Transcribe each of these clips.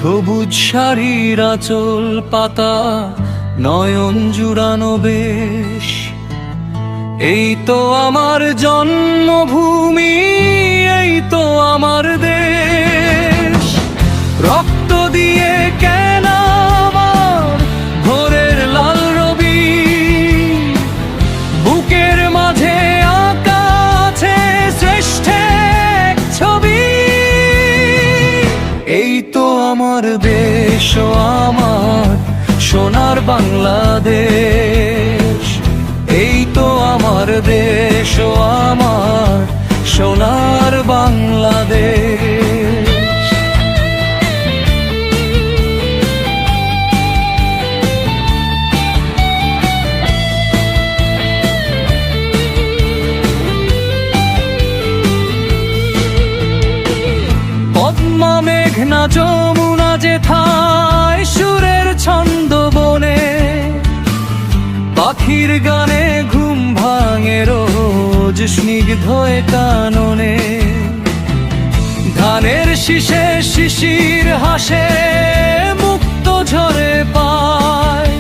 সবুজ শাড়ির আঁচল পাতা, নয়ন জুড়ানো বেশ। এই তো আমার জন্মভূমি, এই তো আমার দেশ। রক্ত দিয়ে কেন আমার ভোরের লাল রবি, বুকের মাঝে আঁকা আছে শ্রেষ্ঠের ছবি। এই তো আমার দেশ ও আমার সোনার বাংলাদেশ। এই তো আমার দেশ ও আমার সোনার বাংলাদেশ। পদ্মা মেঘনা যমুনা যেথায় সুরের ছন্দ বনে, পাখির গানে ঘুম ভাঙে রোজ স্নিগ্ধ কাননে। ধানের শীষে শিশির হাসে মুক্ত ঝরে পায়,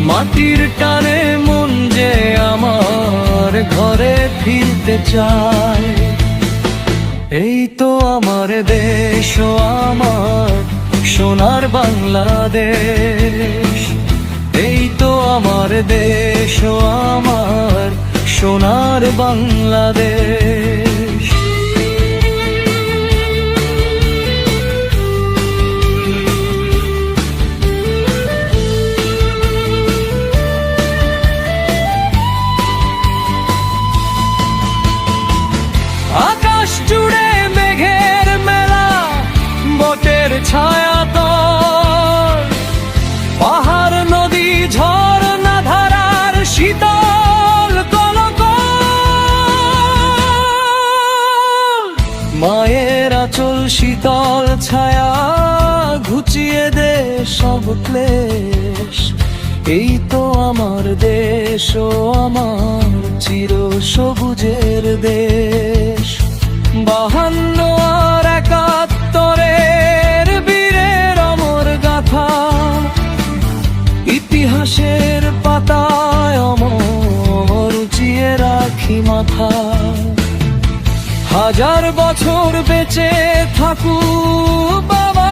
মাটির টানে মন যে আমার ঘরে ফিরতে চায়। এই তো আমার দেশ ও আমার সোনার বাংলাদেশ। এই তো আমার দেশ ও আমার সোনার বাংলাদেশ। আকাশ জুড়ে মেঘের মেলা, বটের ছায়া তোর, পাহাড় নদী ঝর্ণা ধারার শীতল কলকল। মায়ের আঁচল শীতল ছায়া ঘুচিয়ে দে সব ক্লেশ। এই তো আমার দেশ ও আমার চির সবুজের দেশ। 52 আর 71-এর বীরের অমর গাথা, ইতিহাসের পাতায় অমর উঁচিয়ে রাখি মাথা। হাজার বছর বেঁচে থাকুক